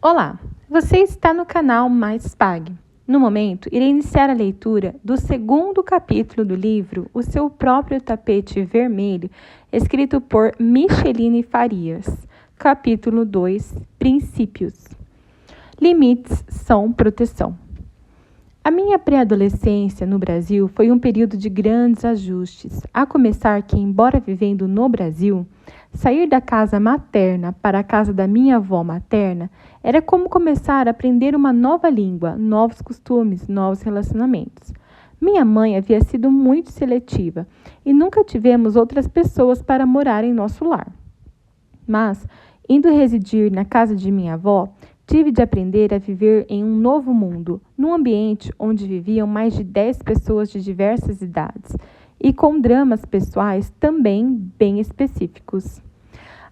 Olá, você está no canal Mais Pague. No momento, irei iniciar a leitura do segundo capítulo do livro O Seu Próprio Tapete Vermelho, escrito por Micheline Farias. Capítulo 2, Princípios. Limites são proteção. A minha pré-adolescência no Brasil foi um período de grandes ajustes, a começar que, embora vivendo no Brasil, sair da casa materna para a casa da minha avó materna era como começar a aprender uma nova língua, novos costumes, novos relacionamentos. Minha mãe havia sido muito seletiva e nunca tivemos outras pessoas para morar em nosso lar. Mas, indo residir na casa de minha avó, tive de aprender a viver em um novo mundo, num ambiente onde viviam mais de 10 pessoas de diversas idades e com dramas pessoais também bem específicos.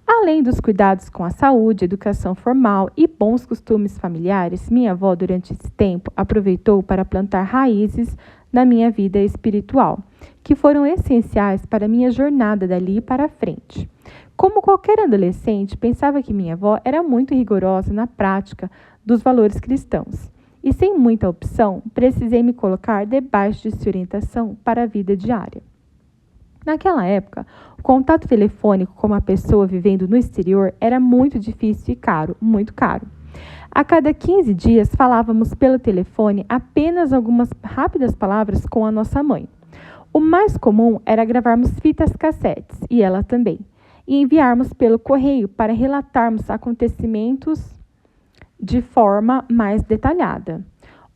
Além dos cuidados com a saúde, educação formal e bons costumes familiares, minha avó, durante esse tempo, aproveitou para plantar raízes na minha vida espiritual, que foram essenciais para a minha jornada dali para frente. Como qualquer adolescente, pensava que minha avó era muito rigorosa na prática dos valores cristãos. E sem muita opção, precisei me colocar debaixo de sua orientação para a vida diária. Naquela época, o contato telefônico com uma pessoa vivendo no exterior era muito difícil e caro, muito caro. A cada 15 dias falávamos pelo telefone apenas algumas rápidas palavras com a nossa mãe. O mais comum era gravarmos fitas cassetes, e ela também, e enviarmos pelo correio para relatarmos acontecimentos de forma mais detalhada.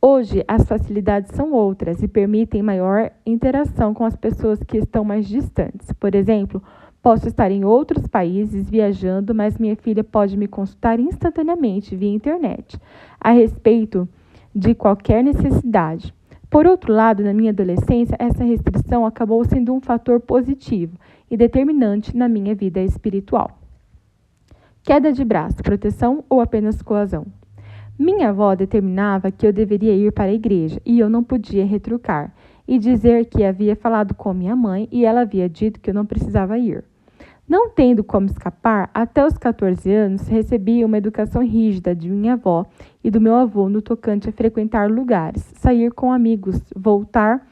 Hoje, as facilidades são outras e permitem maior interação com as pessoas que estão mais distantes. Por exemplo, posso estar em outros países viajando, mas minha filha pode me consultar instantaneamente via internet a respeito de qualquer necessidade. Por outro lado, na minha adolescência, essa restrição acabou sendo um fator positivo e determinante na minha vida espiritual. Queda de braço, proteção ou apenas coação? Minha avó determinava que eu deveria ir para a igreja e eu não podia retrucar e dizer que havia falado com minha mãe e ela havia dito que eu não precisava ir. Não tendo como escapar, até os 14 anos recebi uma educação rígida de minha avó e do meu avô no tocante a frequentar lugares, sair com amigos, voltar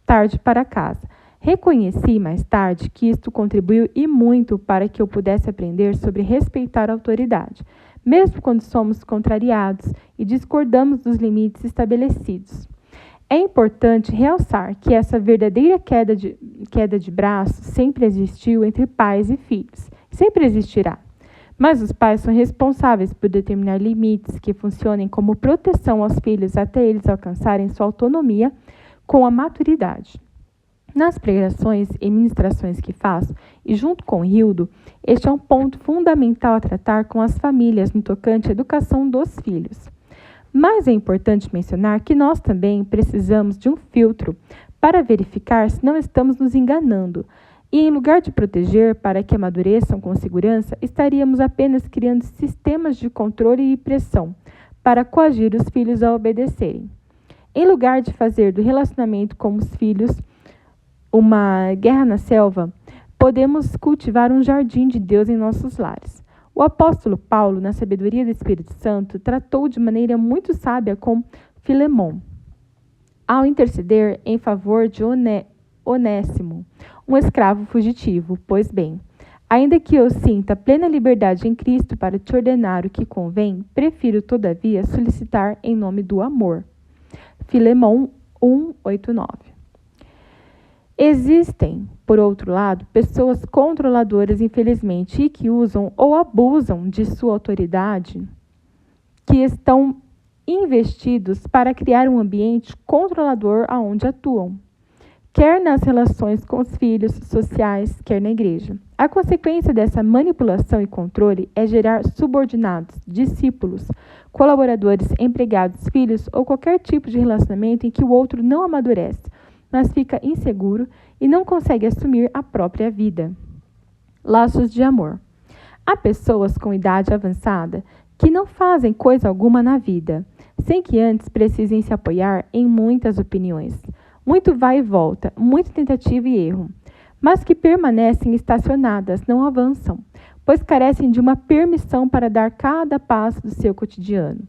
tarde para casa. Reconheci mais tarde que isto contribuiu e muito para que eu pudesse aprender sobre respeitar a autoridade, mesmo quando somos contrariados e discordamos dos limites estabelecidos. É importante realçar que essa verdadeira queda de braço sempre existiu entre pais e filhos, sempre existirá. Mas os pais são responsáveis por determinar limites que funcionem como proteção aos filhos até eles alcançarem sua autonomia com a maturidade. Nas pregações e ministrações que faço, e junto com Hildo, este é um ponto fundamental a tratar com as famílias no tocante à educação dos filhos. Mas é importante mencionar que nós também precisamos de um filtro para verificar se não estamos nos enganando. E em lugar de proteger para que amadureçam com segurança, estaríamos apenas criando sistemas de controle e pressão para coagir os filhos a obedecerem. Em lugar de fazer do relacionamento com os filhos uma guerra na selva, podemos cultivar um jardim de Deus em nossos lares. O apóstolo Paulo, na sabedoria do Espírito Santo, tratou de maneira muito sábia com Filemon, ao interceder em favor de Onésimo, um escravo fugitivo. Pois bem, ainda que eu sinta plena liberdade em Cristo para te ordenar o que convém, prefiro, todavia, solicitar em nome do amor. Filemon 1:8-9. Existem, por outro lado, pessoas controladoras, infelizmente, e que usam ou abusam de sua autoridade, que estão investidos para criar um ambiente controlador aonde atuam, quer nas relações com os filhos sociais, quer na igreja. A consequência dessa manipulação e controle é gerar subordinados, discípulos, colaboradores, empregados, filhos ou qualquer tipo de relacionamento em que o outro não amadurece, mas fica inseguro e não consegue assumir a própria vida. Laços de amor. Há pessoas com idade avançada que não fazem coisa alguma na vida, sem que antes precisem se apoiar em muitas opiniões. Muito vai e volta, muita tentativa e erro, mas que permanecem estacionadas, não avançam, pois carecem de uma permissão para dar cada passo do seu cotidiano.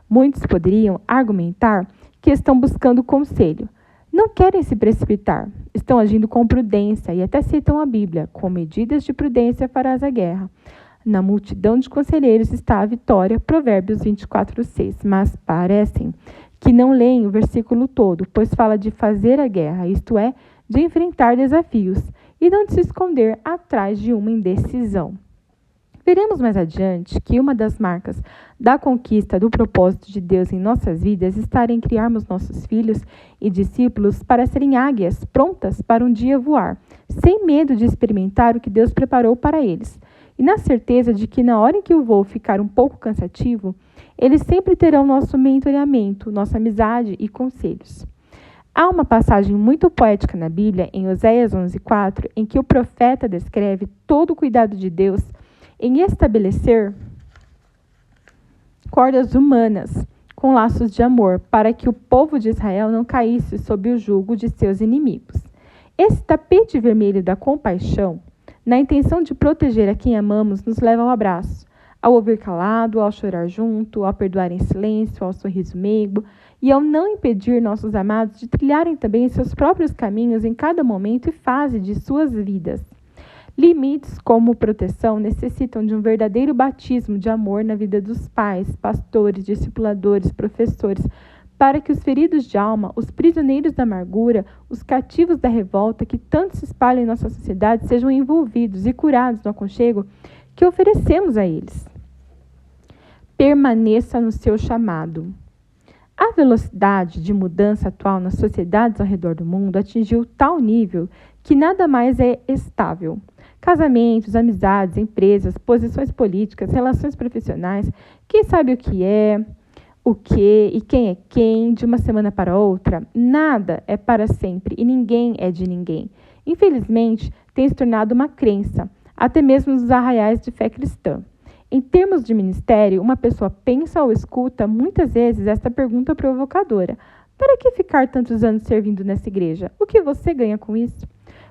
Muitos poderiam argumentar que estão buscando conselho. Não querem se precipitar, estão agindo com prudência e até citam a Bíblia: com medidas de prudência farás a guerra. Na multidão de conselheiros está a vitória, Provérbios 24:6. Mas parecem que não leem o versículo todo, pois fala de fazer a guerra, isto é, de enfrentar desafios, e não de se esconder atrás de uma indecisão. Veremos mais adiante que uma das marcas da conquista do propósito de Deus em nossas vidas está em criarmos nossos filhos e discípulos para serem águias prontas para um dia voar, sem medo de experimentar o que Deus preparou para eles, e na certeza de que na hora em que o voo ficar um pouco cansativo, eles sempre terão nosso mentoreamento, nossa amizade e conselhos. Há uma passagem muito poética na Bíblia, em Oséias 11:4, em que o profeta descreve todo o cuidado de Deus em estabelecer cordas humanas com laços de amor, para que o povo de Israel não caísse sob o jugo de seus inimigos. Esse tapete vermelho da compaixão, na intenção de proteger a quem amamos, nos leva ao abraço, ao ouvir calado, ao chorar junto, ao perdoar em silêncio, ao sorriso meigo, e ao não impedir nossos amados de trilharem também seus próprios caminhos em cada momento e fase de suas vidas. Limites como proteção necessitam de um verdadeiro batismo de amor na vida dos pais, pastores, discipuladores, professores, para que os feridos de alma, os prisioneiros da amargura, os cativos da revolta que tanto se espalham em nossa sociedade sejam envolvidos e curados no aconchego que oferecemos a eles. Permaneça no seu chamado. A velocidade de mudança atual nas sociedades ao redor do mundo atingiu tal nível que nada mais é estável. Casamentos, amizades, empresas, posições políticas, relações profissionais, quem sabe o que e quem é quem de uma semana para outra, nada é para sempre e ninguém é de ninguém. Infelizmente, tem se tornado uma crença, até mesmo nos arraiais de fé cristã. Em termos de ministério, uma pessoa pensa ou escuta muitas vezes esta pergunta provocadora: para que ficar tantos anos servindo nessa igreja? O que você ganha com isso?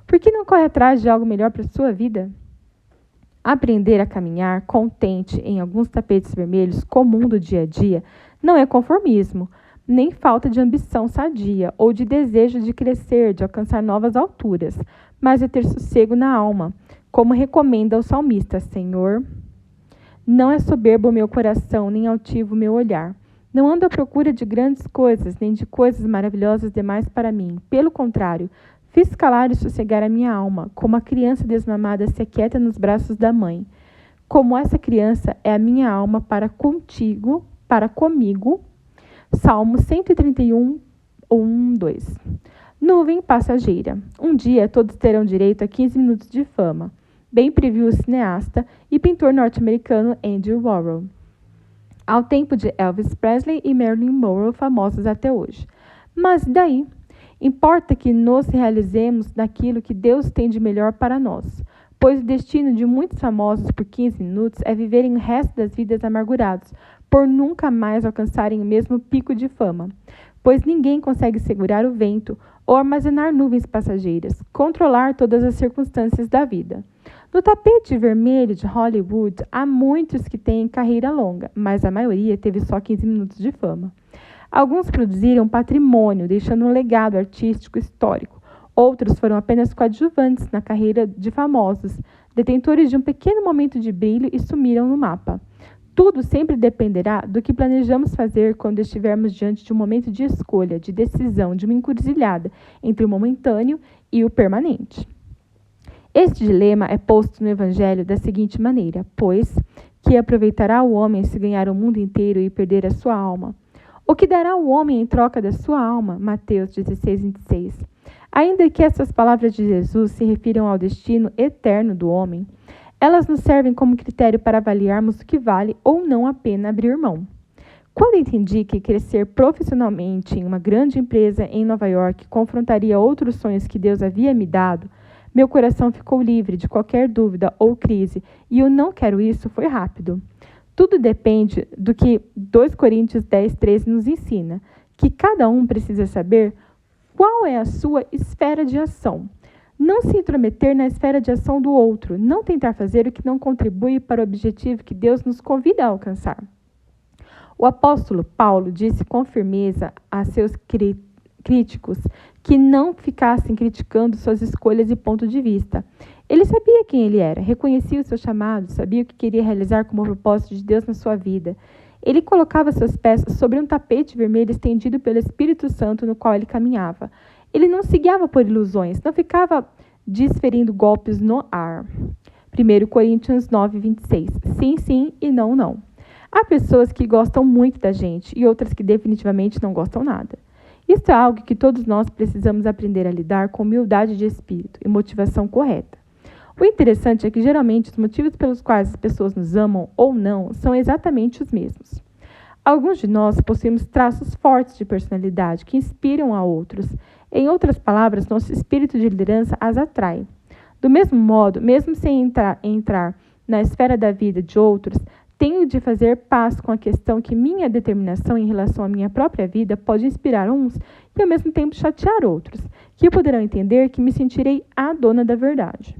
Por que não corre atrás de algo melhor para a sua vida? Aprender a caminhar contente em alguns tapetes vermelhos comum do dia a dia não é conformismo, nem falta de ambição sadia ou de desejo de crescer, de alcançar novas alturas, mas é ter sossego na alma, como recomenda o salmista: Senhor, não é soberbo o meu coração, nem altivo o meu olhar. Não ando à procura de grandes coisas, nem de coisas maravilhosas demais para mim. Pelo contrário, fiz calar e sossegar a minha alma, como a criança desmamada se aquieta nos braços da mãe. Como essa criança é a minha alma para comigo. Salmo 131, 1, 2. Nuvem passageira. Um dia todos terão direito a 15 minutos de fama. Bem previu o cineasta e pintor norte-americano Andy Warhol, ao tempo de Elvis Presley e Marilyn Monroe, famosos até hoje. Mas daí? Importa que nos realizemos naquilo que Deus tem de melhor para nós, pois o destino de muitos famosos por 15 minutos é viverem o resto das vidas amargurados, por nunca mais alcançarem o mesmo pico de fama, pois ninguém consegue segurar o vento ou armazenar nuvens passageiras, controlar todas as circunstâncias da vida. No tapete vermelho de Hollywood, há muitos que têm carreira longa, mas a maioria teve só 15 minutos de fama. Alguns produziram patrimônio, deixando um legado artístico histórico. Outros foram apenas coadjuvantes na carreira de famosos, detentores de um pequeno momento de brilho e sumiram no mapa. Tudo sempre dependerá do que planejamos fazer quando estivermos diante de um momento de escolha, de decisão, de uma encruzilhada entre o momentâneo e o permanente. Este dilema é posto no Evangelho da seguinte maneira: pois que aproveitará o homem se ganhar o mundo inteiro e perder a sua alma? O que dará o homem em troca da sua alma? Mateus 16:26. Ainda que essas palavras de Jesus se refiram ao destino eterno do homem, elas nos servem como critério para avaliarmos o que vale ou não a pena abrir mão. Quando entendi que crescer profissionalmente em uma grande empresa em Nova York confrontaria outros sonhos que Deus havia me dado, meu coração ficou livre de qualquer dúvida ou crise, e eu não quero isso foi rápido. Tudo depende do que 2 Coríntios 10:13 nos ensina, que cada um precisa saber qual é a sua esfera de ação. Não se intrometer na esfera de ação do outro, não tentar fazer o que não contribui para o objetivo que Deus nos convida a alcançar. O apóstolo Paulo disse com firmeza a seus críticos que não ficassem criticando suas escolhas e ponto de vista. Ele sabia quem ele era, reconhecia o seu chamado, sabia o que queria realizar como propósito de Deus na sua vida. Ele colocava seus pés sobre um tapete vermelho estendido pelo Espírito Santo no qual ele caminhava. Ele não se guiava por ilusões, não ficava desferindo golpes no ar. 1 Coríntios 9, 26. Sim, sim e não, não. Há pessoas que gostam muito da gente e outras que definitivamente não gostam nada. Isso é algo que todos nós precisamos aprender a lidar com humildade de espírito e motivação correta. O interessante é que geralmente os motivos pelos quais as pessoas nos amam ou não são exatamente os mesmos. Alguns de nós possuímos traços fortes de personalidade que inspiram a outros. Em outras palavras, nosso espírito de liderança as atrai. Do mesmo modo, mesmo sem entrar na esfera da vida de outros, tenho de fazer paz com a questão que minha determinação em relação à minha própria vida pode inspirar uns e ao mesmo tempo chatear outros, que poderão entender que me sentirei a dona da verdade.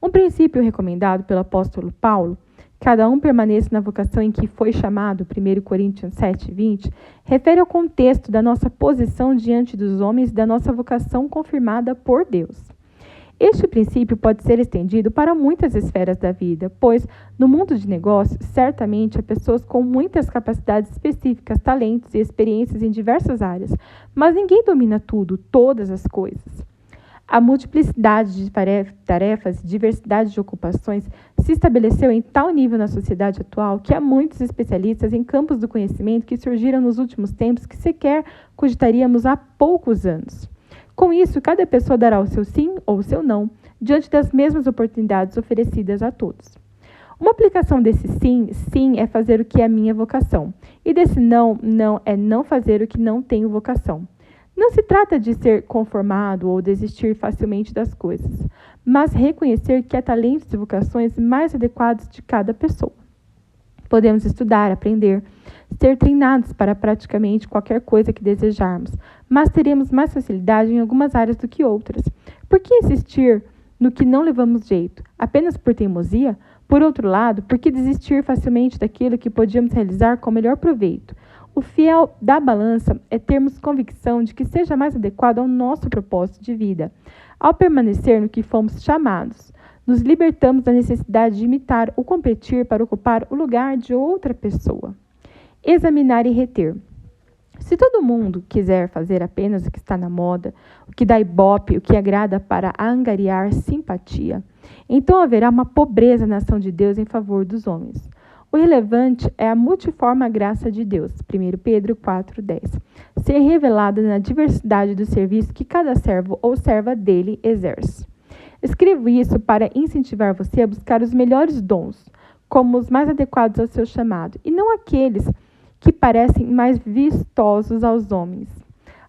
Um princípio recomendado pelo apóstolo Paulo, cada um permaneça na vocação em que foi chamado, 1 Coríntios 7, 20, refere ao contexto da nossa posição diante dos homens e da nossa vocação confirmada por Deus. Este princípio pode ser estendido para muitas esferas da vida, pois, no mundo de negócios, certamente há pessoas com muitas capacidades específicas, talentos e experiências em diversas áreas, mas ninguém domina tudo, todas as coisas. A multiplicidade de tarefas e diversidade de ocupações se estabeleceu em tal nível na sociedade atual que há muitos especialistas em campos do conhecimento que surgiram nos últimos tempos que sequer cogitaríamos há poucos anos. Com isso, cada pessoa dará o seu sim ou o seu não, diante das mesmas oportunidades oferecidas a todos. Uma aplicação desse sim, sim é fazer o que é minha vocação, e desse não, não é não fazer o que não tenho vocação. Não se trata de ser conformado ou desistir facilmente das coisas, mas reconhecer que há talentos e vocações mais adequados de cada pessoa. Podemos estudar, aprender, ser treinados para praticamente qualquer coisa que desejarmos, mas teremos mais facilidade em algumas áreas do que outras. Por que insistir no que não levamos jeito, apenas por teimosia? Por outro lado, por que desistir facilmente daquilo que podíamos realizar com melhor proveito? O fiel da balança é termos convicção de que seja mais adequado ao nosso propósito de vida. Ao permanecer no que fomos chamados, nos libertamos da necessidade de imitar ou competir para ocupar o lugar de outra pessoa. Examinar e reter. Se todo mundo quiser fazer apenas o que está na moda, o que dá ibope, o que agrada para angariar simpatia, então haverá uma pobreza na ação de Deus em favor dos homens. O relevante é a multiforme graça de Deus, 1 Pedro 4,10, ser revelada na diversidade do serviço que cada servo ou serva dele exerce. Escrevo isso para incentivar você a buscar os melhores dons, como os mais adequados ao seu chamado, e não aqueles que parecem mais vistosos aos homens.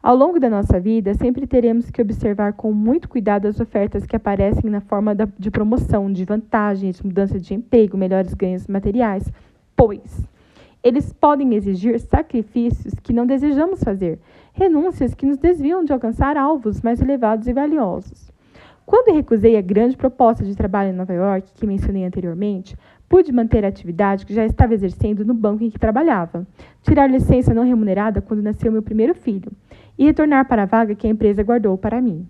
Ao longo da nossa vida, sempre teremos que observar com muito cuidado as ofertas que aparecem na forma de promoção, de vantagens, mudança de emprego, melhores ganhos materiais, pois eles podem exigir sacrifícios que não desejamos fazer, renúncias que nos desviam de alcançar alvos mais elevados e valiosos. Quando recusei a grande proposta de trabalho em Nova York, que mencionei anteriormente, pude manter a atividade que já estava exercendo no banco em que trabalhava, tirar licença não remunerada quando nasceu meu primeiro filho e retornar para a vaga que a empresa guardou para mim.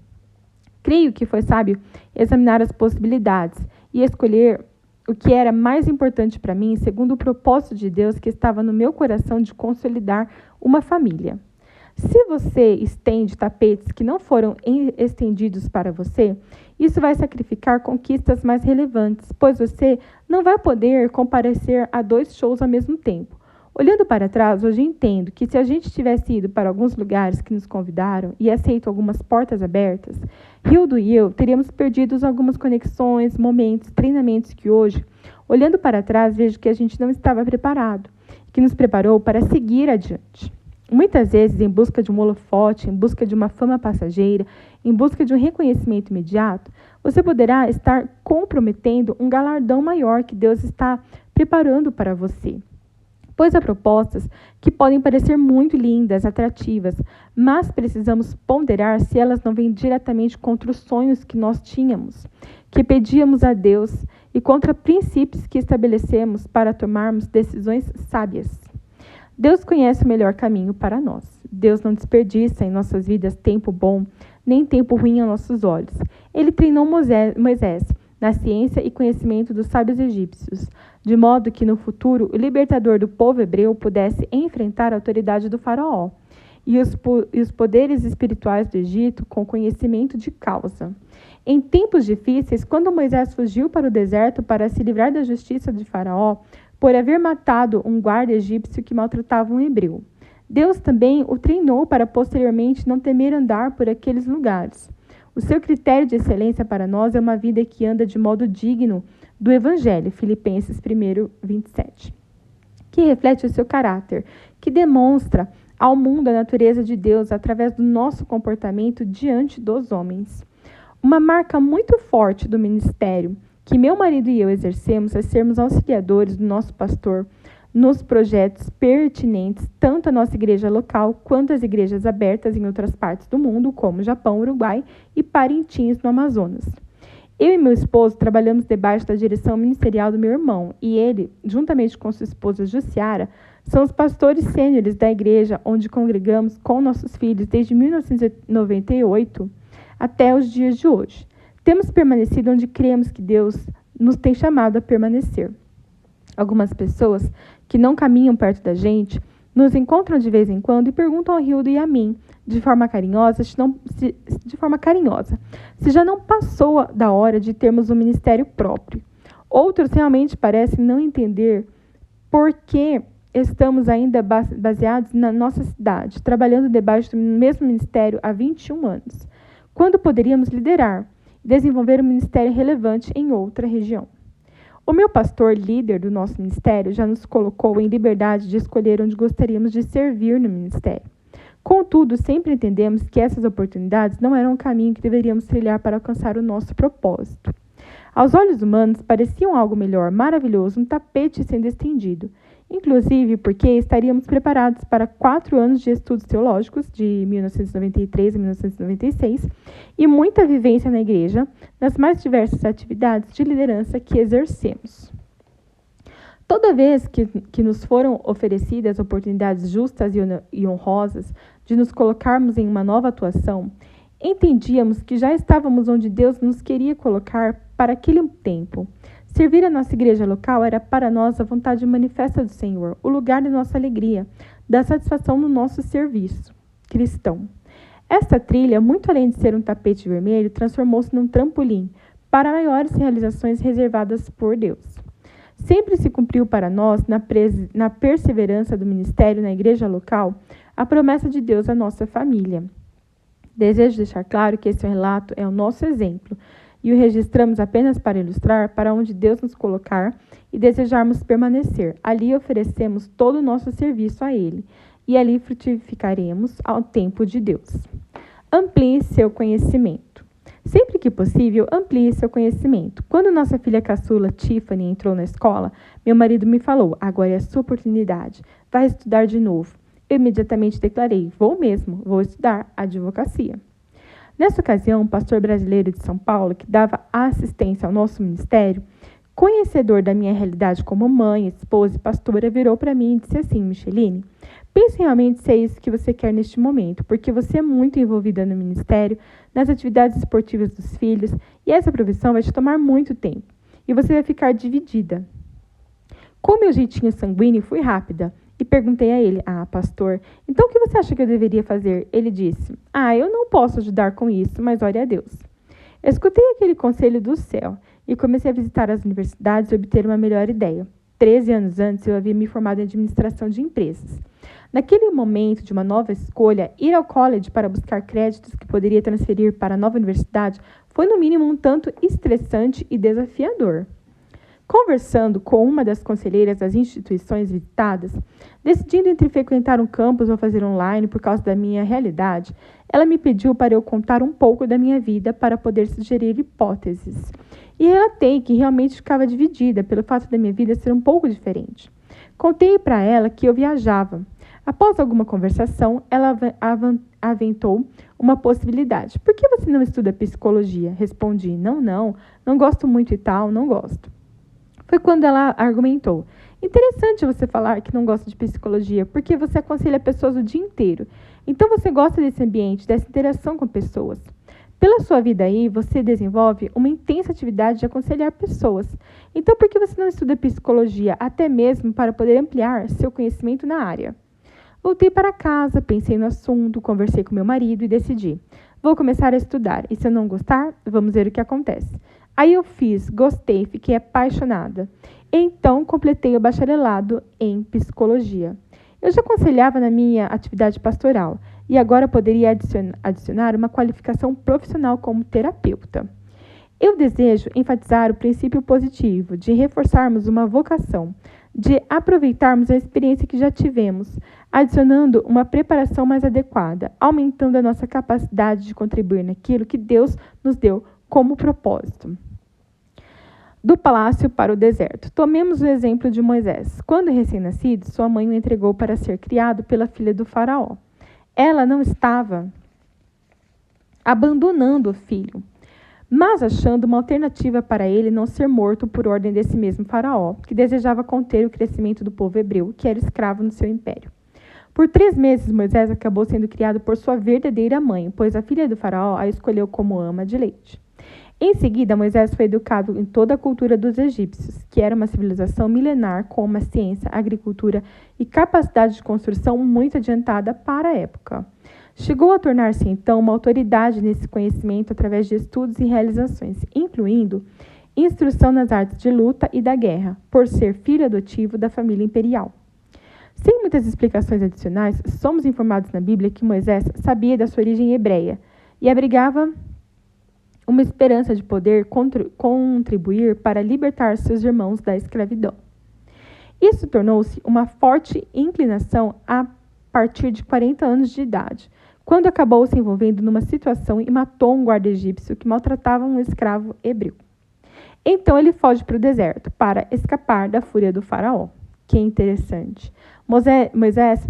Creio que foi sábio examinar as possibilidades e escolher o que era mais importante para mim, segundo o propósito de Deus que estava no meu coração de consolidar uma família. Se você estende tapetes que não foram estendidos para você, isso vai sacrificar conquistas mais relevantes, pois você não vai poder comparecer a 2 shows ao mesmo tempo. Olhando para trás, hoje entendo que se a gente tivesse ido para alguns lugares que nos convidaram e aceito algumas portas abertas, Hildo e eu teríamos perdido algumas conexões, momentos, treinamentos que hoje, olhando para trás, vejo que a gente não estava preparado, que nos preparou para seguir adiante. Muitas vezes, em busca de um holofote, em busca de uma fama passageira, em busca de um reconhecimento imediato, você poderá estar comprometendo um galardão maior que Deus está preparando para você. Pois há propostas que podem parecer muito lindas, atrativas, mas precisamos ponderar se elas não vêm diretamente contra os sonhos que nós tínhamos, que pedíamos a Deus e contra princípios que estabelecemos para tomarmos decisões sábias. Deus conhece o melhor caminho para nós. Deus não desperdiça em nossas vidas tempo bom, nem tempo ruim aos nossos olhos. Ele treinou Moisés na ciência e conhecimento dos sábios egípcios, de modo que no futuro o libertador do povo hebreu pudesse enfrentar a autoridade do faraó e os poderes espirituais do Egito com conhecimento de causa. Em tempos difíceis, quando Moisés fugiu para o deserto para se livrar da justiça de faraó, por haver matado um guarda egípcio que maltratava um hebreu, Deus também o treinou para posteriormente não temer andar por aqueles lugares. O seu critério de excelência para nós é uma vida que anda de modo digno do Evangelho, Filipenses 1:27, que reflete o seu caráter, que demonstra ao mundo a natureza de Deus através do nosso comportamento diante dos homens. Uma marca muito forte do ministério que meu marido e eu exercemos é sermos auxiliadores do nosso pastor nos projetos pertinentes tanto à nossa igreja local quanto às igrejas abertas em outras partes do mundo, como Japão, Uruguai e Parintins, no Amazonas. Eu e meu esposo trabalhamos debaixo da direção ministerial do meu irmão e ele, juntamente com sua esposa Jussiara, são os pastores sêniores da igreja onde congregamos com nossos filhos desde 1998 até os dias de hoje. Temos permanecido onde cremos que Deus nos tem chamado a permanecer. Algumas pessoas que não caminham perto da gente nos encontram de vez em quando e perguntam ao Hildo e a mim, de forma carinhosa, se já não passou da hora de termos um ministério próprio. Outros realmente parecem não entender por que estamos ainda baseados na nossa cidade, trabalhando debaixo do mesmo ministério há 21 anos, quando poderíamos liderar e desenvolver um ministério relevante em outra região. O meu pastor, líder do nosso ministério, já nos colocou em liberdade de escolher onde gostaríamos de servir no ministério. Contudo, sempre entendemos que essas oportunidades não eram o caminho que deveríamos trilhar para alcançar o nosso propósito. Aos olhos humanos, pareciam algo melhor, maravilhoso, um tapete sendo estendido, inclusive porque estaríamos preparados para 4 anos de estudos teológicos, de 1993 a 1996, e muita vivência na igreja, nas mais diversas atividades de liderança que exercemos. Toda vez que nos foram oferecidas oportunidades justas e honrosas de nos colocarmos em uma nova atuação, entendíamos que já estávamos onde Deus nos queria colocar para aquele tempo. Servir a nossa igreja local era para nós a vontade manifesta do Senhor, o lugar da nossa alegria, da satisfação no nosso serviço cristão. Esta trilha, muito além de ser um tapete vermelho, transformou-se num trampolim para maiores realizações reservadas por Deus. Sempre se cumpriu para nós, na perseverança do ministério na igreja local, a promessa de Deus à nossa família. Desejo deixar claro que esse relato é o nosso exemplo, e o registramos apenas para ilustrar para onde Deus nos colocar e desejarmos permanecer. Ali oferecemos todo o nosso serviço a Ele, e ali frutificaremos ao tempo de Deus. Amplie seu conhecimento. Sempre que possível, amplie seu conhecimento. Quando nossa filha caçula, Tiffany, entrou na escola, meu marido me falou: agora é a sua oportunidade, vai estudar de novo. Eu imediatamente declarei: vou estudar advocacia. Nessa ocasião, um pastor brasileiro de São Paulo, que dava assistência ao nosso ministério, conhecedor da minha realidade como mãe, esposa e pastora, virou para mim e disse assim: Micheline, pense realmente se é isso que você quer neste momento, porque você é muito envolvida no ministério, nas atividades esportivas dos filhos, e essa profissão vai te tomar muito tempo, e você vai ficar dividida. Com meu jeitinho sanguíneo, fui rápida e perguntei a ele: pastor, então o que você acha que eu deveria fazer? Ele disse: eu não posso ajudar com isso, mas ore a Deus. Eu escutei aquele conselho do céu e comecei a visitar as universidades e obter uma melhor ideia. 13 anos antes, eu havia me formado em administração de empresas. Naquele momento de uma nova escolha, ir ao college para buscar créditos que poderia transferir para a nova universidade foi, no mínimo, um tanto estressante e desafiador. Conversando com uma das conselheiras das instituições visitadas, decidindo entre frequentar um campus ou fazer online por causa da minha realidade, ela me pediu para eu contar um pouco da minha vida para poder sugerir hipóteses. E relatei que realmente ficava dividida pelo fato da minha vida ser um pouco diferente. Contei para ela que eu viajava. Após alguma conversação, ela aventou uma possibilidade. Por que você não estuda psicologia? Respondi, não gosto muito e tal, não gosto. Foi quando ela argumentou. Interessante você falar que não gosta de psicologia, porque você aconselha pessoas o dia inteiro. Então você gosta desse ambiente, dessa interação com pessoas. Pela sua vida aí, você desenvolve uma intensa atividade de aconselhar pessoas. Então por que você não estuda psicologia, até mesmo para poder ampliar seu conhecimento na área? Voltei para casa, pensei no assunto, conversei com meu marido e decidi. Vou começar a estudar, e se eu não gostar, vamos ver o que acontece. Aí eu fiz, gostei, fiquei apaixonada. Então, completei o bacharelado em psicologia. Eu já aconselhava na minha atividade pastoral, e agora poderia adicionar uma qualificação profissional como terapeuta. Eu desejo enfatizar o princípio positivo de reforçarmos uma vocação, de aproveitarmos a experiência que já tivemos, adicionando uma preparação mais adequada, aumentando a nossa capacidade de contribuir naquilo que Deus nos deu como propósito. Do palácio para o deserto. Tomemos o exemplo de Moisés. Quando recém-nascido, sua mãe o entregou para ser criado pela filha do faraó. Ela não estava abandonando o filho, mas achando uma alternativa para ele não ser morto por ordem desse mesmo faraó, que desejava conter o crescimento do povo hebreu, que era escravo no seu império. Por 3 meses, Moisés acabou sendo criado por sua verdadeira mãe, pois a filha do faraó a escolheu como ama de leite. Em seguida, Moisés foi educado em toda a cultura dos egípcios, que era uma civilização milenar com uma ciência, agricultura e capacidade de construção muito adiantada para a época. Chegou a tornar-se, então, uma autoridade nesse conhecimento através de estudos e realizações, incluindo instrução nas artes de luta e da guerra, por ser filho adotivo da família imperial. Sem muitas explicações adicionais, somos informados na Bíblia que Moisés sabia da sua origem hebreia e abrigava uma esperança de poder contribuir para libertar seus irmãos da escravidão. Isso tornou-se uma forte inclinação a partir de 40 anos de idade, quando acabou se envolvendo numa situação e matou um guarda egípcio que maltratava um escravo hebreu. Então ele foge para o deserto para escapar da fúria do faraó. Que interessante. Moisés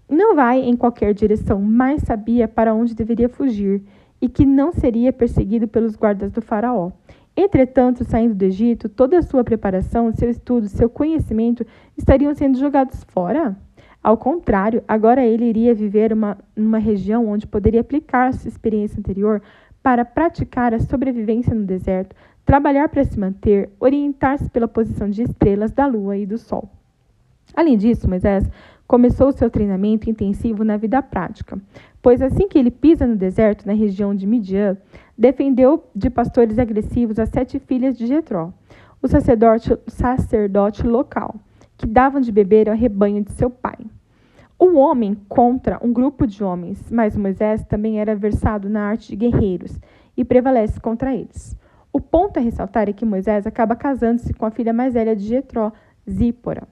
não vai em qualquer direção, mas sabia para onde deveria fugir e que não seria perseguido pelos guardas do faraó. Entretanto, saindo do Egito, toda a sua preparação, seu estudo, seu conhecimento estariam sendo jogados fora? Ao contrário, agora ele iria viver numa região onde poderia aplicar sua experiência anterior para praticar a sobrevivência no deserto, trabalhar para se manter, orientar-se pela posição de estrelas, da lua e do sol. Além disso, Moisés começou seu treinamento intensivo na vida prática, pois assim que ele pisa no deserto, na região de Midian, defendeu de pastores agressivos as 7 filhas de Jetró, o sacerdote local, que davam de beber ao rebanho de seu pai. Um homem contra um grupo de homens, mas Moisés também era versado na arte de guerreiros e prevalece contra eles. O ponto a ressaltar é que Moisés acaba casando-se com a filha mais velha de Jetró, Zípora,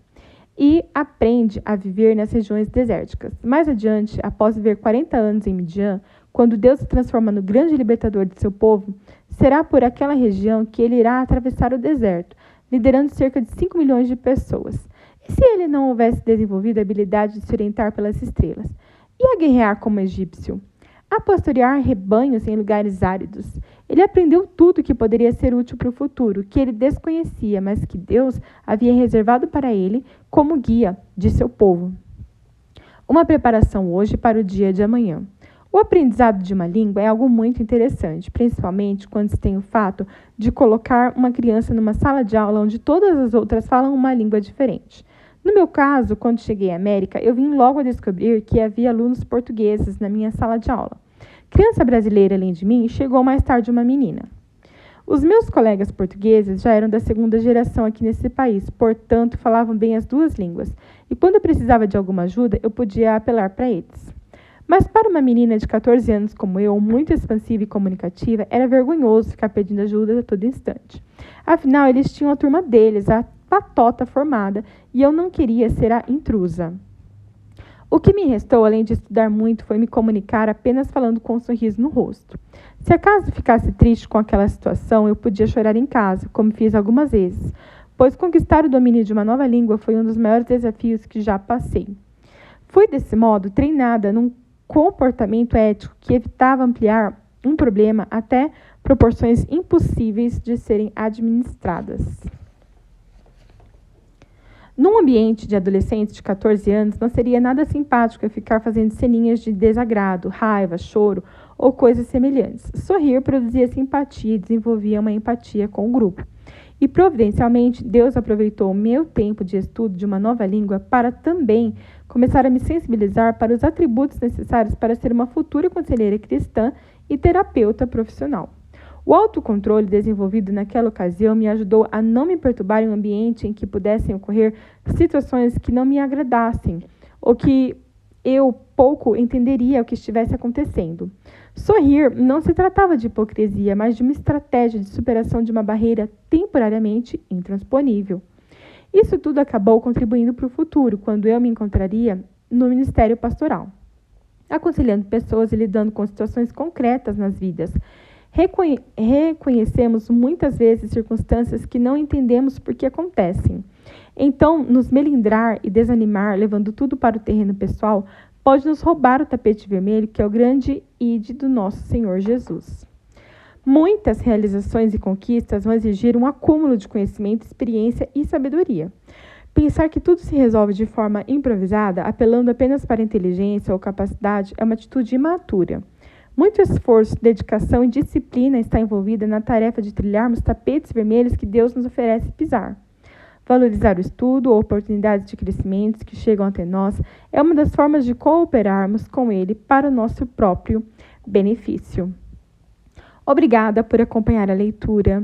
e aprende a viver nas regiões desérticas. Mais adiante, após viver 40 anos em Midian, quando Deus se transforma no grande libertador de seu povo, será por aquela região que ele irá atravessar o deserto, liderando cerca de 5 milhões de pessoas. E se ele não houvesse desenvolvido a habilidade de se orientar pelas estrelas? E a guerrear como egípcio? A pastorear rebanhos em lugares áridos? Ele aprendeu tudo que poderia ser útil para o futuro, que ele desconhecia, mas que Deus havia reservado para ele como guia de seu povo. Uma preparação hoje para o dia de amanhã. O aprendizado de uma língua é algo muito interessante, principalmente quando se tem o fato de colocar uma criança numa sala de aula onde todas as outras falam uma língua diferente. No meu caso, quando cheguei à América, eu vim logo a descobrir que havia alunos portugueses na minha sala de aula. Criança brasileira, além de mim, chegou mais tarde uma menina. Os meus colegas portugueses já eram da 2ª geração aqui nesse país, portanto, falavam bem as 2 línguas, e quando eu precisava de alguma ajuda, eu podia apelar para eles. Mas para uma menina de 14 anos como eu, muito expansiva e comunicativa, era vergonhoso ficar pedindo ajuda a todo instante. Afinal, eles tinham a turma deles, a patota formada, e eu não queria ser a intrusa. O que me restou, além de estudar muito, foi me comunicar apenas falando com um sorriso no rosto. Se acaso ficasse triste com aquela situação, eu podia chorar em casa, como fiz algumas vezes. pois conquistar o domínio de uma nova língua foi um dos maiores desafios que já passei. Fui, desse modo, treinada num comportamento ético que evitava ampliar um problema até proporções impossíveis de serem administradas. Num ambiente de adolescentes de 14 anos, não seria nada simpático eu ficar fazendo ceninhas de desagrado, raiva, choro ou coisas semelhantes. Sorrir produzia simpatia e desenvolvia uma empatia com o grupo. E, providencialmente, Deus aproveitou o meu tempo de estudo de uma nova língua para também começar a me sensibilizar para os atributos necessários para ser uma futura conselheira cristã e terapeuta profissional. O autocontrole desenvolvido naquela ocasião me ajudou a não me perturbar em um ambiente em que pudessem ocorrer situações que não me agradassem ou que eu pouco entenderia o que estivesse acontecendo. Sorrir não se tratava de hipocrisia, mas de uma estratégia de superação de uma barreira temporariamente intransponível. Isso tudo acabou contribuindo para o futuro, quando eu me encontraria no ministério pastoral, aconselhando pessoas e lidando com situações concretas nas vidas. Reconhecemos muitas vezes circunstâncias que não entendemos por que acontecem. Então, nos melindrar e desanimar, levando tudo para o terreno pessoal, pode nos roubar o tapete vermelho, que é o grande ide do nosso Senhor Jesus. Muitas realizações e conquistas vão exigir um acúmulo de conhecimento, experiência e sabedoria. Pensar que tudo se resolve de forma improvisada, apelando apenas para inteligência ou capacidade, é uma atitude imatura. Muito esforço, dedicação e disciplina está envolvida na tarefa de trilharmos tapetes vermelhos que Deus nos oferece pisar. Valorizar o estudo ou oportunidades de crescimento que chegam até nós é uma das formas de cooperarmos com Ele para o nosso próprio benefício. Obrigada por acompanhar a leitura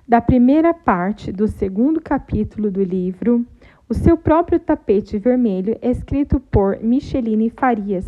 da primeira parte do segundo capítulo do livro O Seu Próprio Tapete Vermelho, escrito por Micheline Farias.